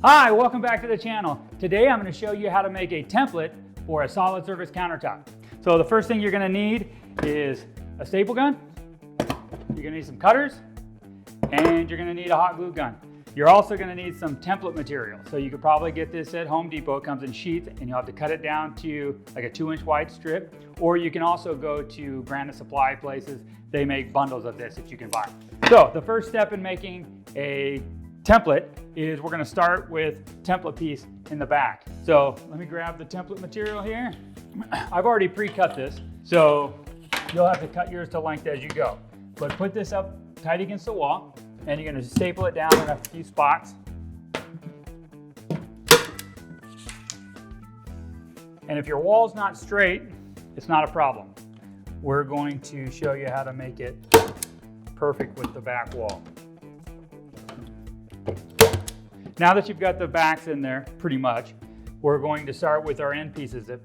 Hi, welcome back to the channel. Today I'm going to show you how to make a template for a solid surface countertop. So the first thing you're going to need is a staple gun, you're going to need some cutters, and you're going to need a hot glue gun. You're also going to need some template material. So you could probably get this at Home Depot. It comes in sheets and you'll have to cut it down to like a 2-inch wide strip, or you can also go to Granite Supply places. They make bundles of this that you can buy. So the first step in making a template is we're going to start with template piece in the back. So let me grab the template material here. I've already pre-cut this, so you'll have to cut yours to length as you go. But put this up tight against the wall, and you're going to staple it down in a few spots. And if your wall's not straight, it's not a problem. We're going to show you how to make it perfect with the back wall. Now that you've got the backs in there, pretty much, we're going to start with our end pieces that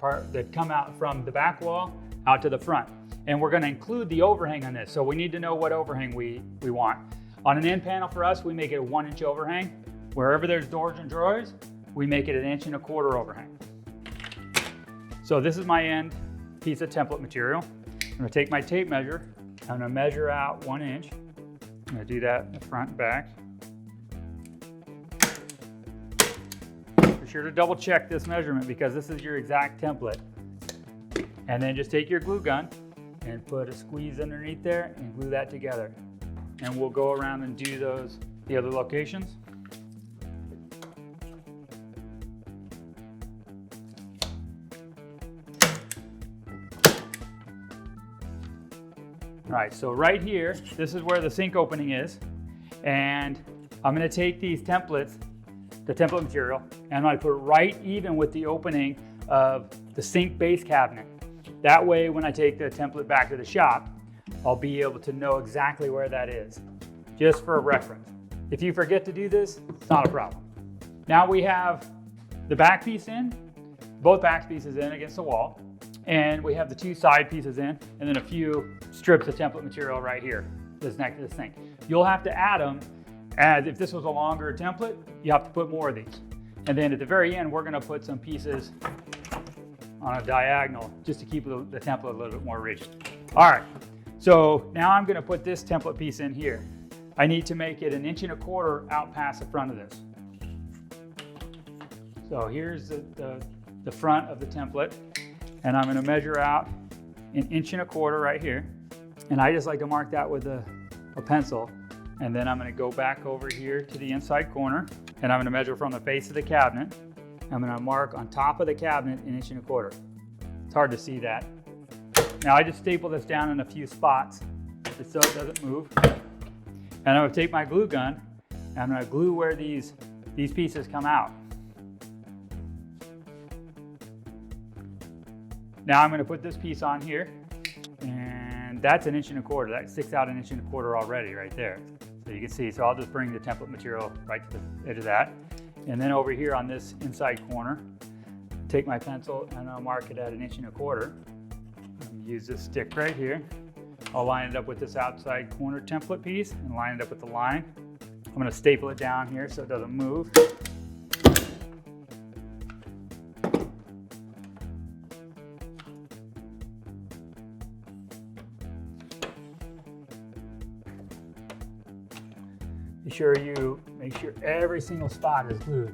come out from the back wall out to the front. And we're going to include the overhang on this. So we need to know what overhang we want. On an end panel for us, we make it a 1-inch overhang. Wherever there's doors and drawers, we make it an 1.25 inch overhang. So this is my end piece of template material. I'm going to take my tape measure. I'm going to measure out 1 inch. I'm going to do that in the front and back. Be sure to double check this measurement because this is your exact template. And then just take your glue gun and put a squeeze underneath there and glue that together. And we'll go around and do the other locations. All right, so right here, this is where the sink opening is. And I'm gonna take these templates, the template material, and I'm gonna put it right even with the opening of the sink base cabinet. That way, when I take the template back to the shop, I'll be able to know exactly where that is, just for reference. If you forget to do this, it's not a problem. Now we have the back piece in, both back pieces in against the wall, and we have the 2 side pieces in, and then a few strips of template material right here that's next to the sink. You'll have to add them, as if this was a longer template, you have to put more of these. And then at the very end, we're gonna put some pieces on a diagonal just to keep the template a little bit more rigid. All right, so now I'm gonna put this template piece in here. I need to make it 1.25 inch out past the front of this. So here's the front of the template, and I'm gonna measure out 1.25 inches right here. And I just like to mark that with a pencil. And then I'm gonna go back over here to the inside corner, and I'm gonna measure from the face of the cabinet. I'm gonna mark on top of the cabinet 1.25 inches. It's hard to see that. Now I just staple this down in a few spots just so it doesn't move. And I'm gonna take my glue gun, and I'm gonna glue where these pieces come out. Now I'm gonna put this piece on here, and that's 1.25 inches. That sticks out 1.25 inches already right there. So you can see, so I'll just bring the template material right to the edge of that. And then over here on this inside corner, take my pencil and I'll mark it at 1.25 inches. Use this stick right here. I'll line it up with this outside corner template piece and line it up with the line. I'm gonna staple it down here so it doesn't move. Make sure every single spot is glued.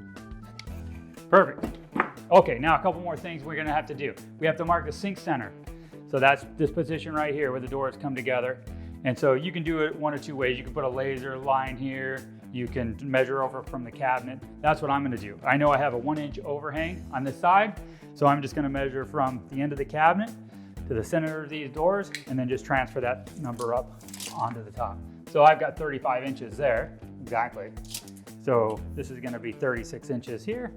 Perfect. Okay, now a couple more things we're gonna have to do. We have to mark the sink center. So that's this position right here where the doors come together. And so you can do it 1 of 2 ways. You can put a laser line here. You can measure over from the cabinet. That's what I'm gonna do. I know I have a 1-inch overhang on this side, so I'm just gonna measure from the end of the cabinet to the center of these doors and then just transfer that number up onto the top. So I've got 35 inches there, exactly. So this is gonna be 36 inches here.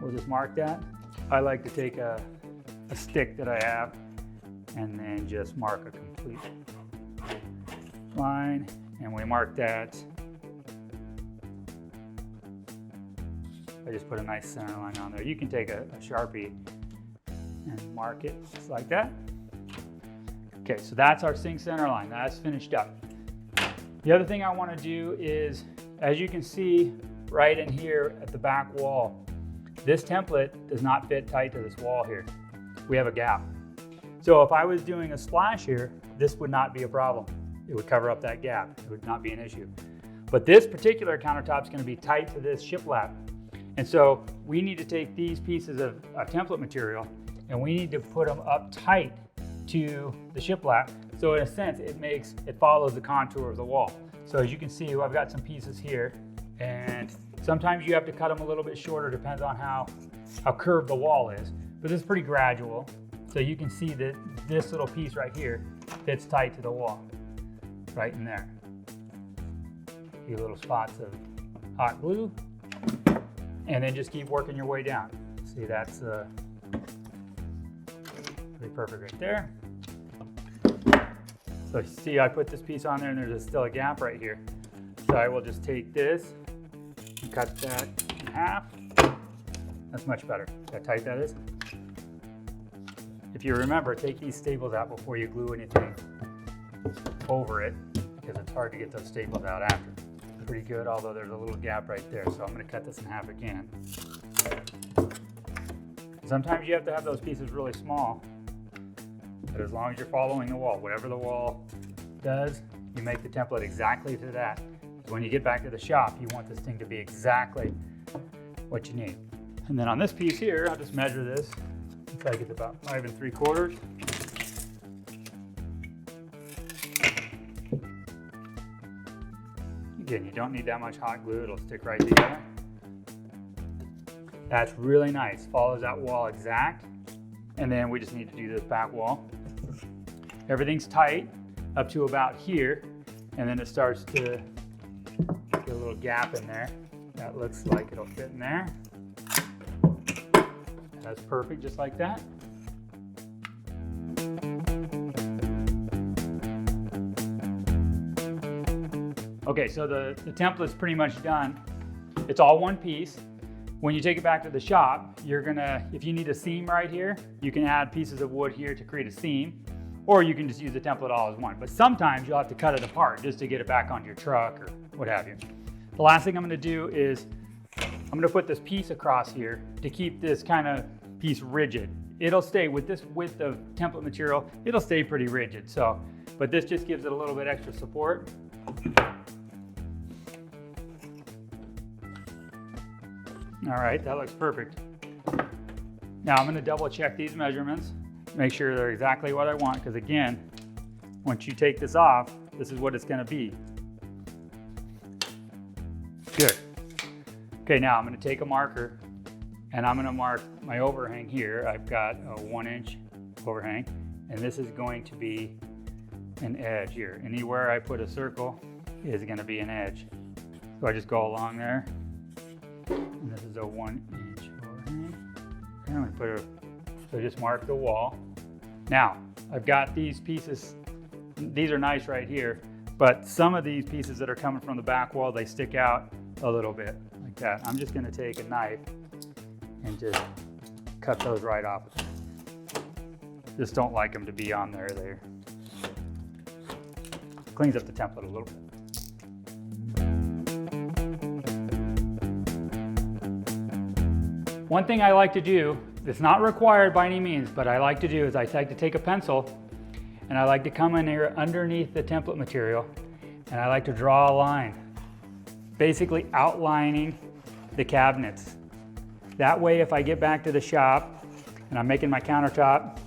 We'll just mark that. I like to take a stick that I have and then just mark a complete line, and we mark that. I just put a nice center line on there. You can take a sharpie and mark it just like that. Okay, so that's our sink center line. That's finished up. The other thing I want to do is, as you can see, right in here at the back wall. This template does not fit tight to this wall here. We have a gap. So if I was doing a splash here, this would not be a problem. It would cover up that gap. It would not be an issue. But this particular countertop is going to be tight to this shiplap. And so we need to take these pieces of template material and we need to put them up tight to the shiplap. So in a sense, it follows the contour of the wall. So as you can see, I've got some pieces here, and sometimes you have to cut them a little bit shorter, depends on how curved the wall is. But this is pretty gradual. So you can see that this little piece right here fits tight to the wall, right in there. A few little spots of hot glue, and then just keep working your way down. See, that's pretty perfect right there. So you see, I put this piece on there and there's still a gap right here. So I will just take this and cut that in half. That's much better. See how tight that is? If you remember, take these staples out before you glue anything over it, because it's hard to get those staples out after. Pretty good, although there's a little gap right there. So I'm going to cut this in half again. Sometimes you have to have those pieces really small, but as long as you're following the wall, whatever the wall does, you make the template exactly to that. So when you get back to the shop, you want this thing to be exactly what you need. And then on this piece here, I'll just measure this until I get about 5 3/4. Again, you don't need that much hot glue, it'll stick right together. That's really nice, follows that wall exact. And then we just need to do this back wall. Everything's tight up to about here, and then it starts to get a little gap in there. That looks like it'll fit in there. That's perfect, just like that. Okay, so the template's pretty much done. It's all one piece. When you take it back to the shop, you're gonna, if you need a seam right here, you can add pieces of wood here to create a seam, or you can just use the template all as one. But sometimes you'll have to cut it apart just to get it back onto your truck or what have you. The last thing I'm gonna do is, I'm gonna put this piece across here to keep this kind of piece rigid. It'll stay, with this width of template material, it'll stay pretty rigid. So, but this just gives it a little bit extra support. All right, that looks perfect. Now I'm gonna double check these measurements, make sure they're exactly what I want, because again, once you take this off, this is what it's gonna be. Good. Okay, now I'm gonna take a marker and I'm gonna mark my overhang here. I've got a 1-inch overhang, and this is going to be an edge here. Anywhere I put a circle is gonna be an edge. So I just go along there. And this is a 1-inch overhang. And we put so just mark the wall. Now, I've got these pieces, these are nice right here, but some of these pieces that are coming from the back wall, they stick out a little bit like that. I'm just gonna take a knife and just cut those right off. Just don't like them to be on there. They cleans up the template a little bit. One thing I like to do, it's not required by any means, but I like to do is I like to take a pencil and I like to come in here underneath the template material and I like to draw a line, basically outlining the cabinets. That way, if I get back to the shop and I'm making my countertop,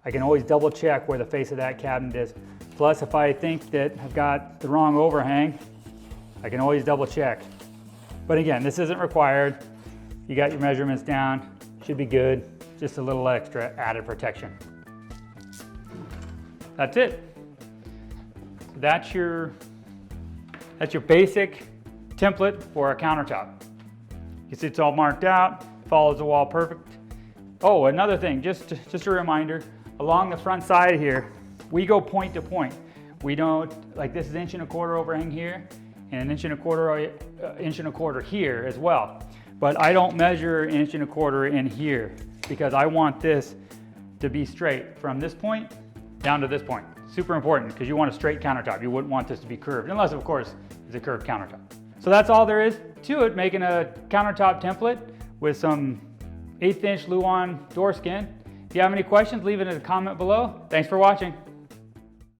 I can always double check where the face of that cabinet is. Plus, if I think that I've got the wrong overhang, I can always double check. But again, this isn't required. You got your measurements down, should be good. Just a little extra added protection. That's it. So that's your basic template for a countertop. You see it's all marked out, follows the wall perfect. Oh, another thing, just a reminder, along the front side here, we go point to point. We don't, like this is 1.25 inch overhang here, and 1.25 inch here as well. But I don't measure 1.25 inch in here because I want this to be straight from this point down to this point. Super important because you want a straight countertop. You wouldn't want this to be curved, unless of course it's a curved countertop. So that's all there is. to it making a countertop template with some 1/8 inch Luan door skin. If you have any questions, leave it in a comment below. Thanks for watching.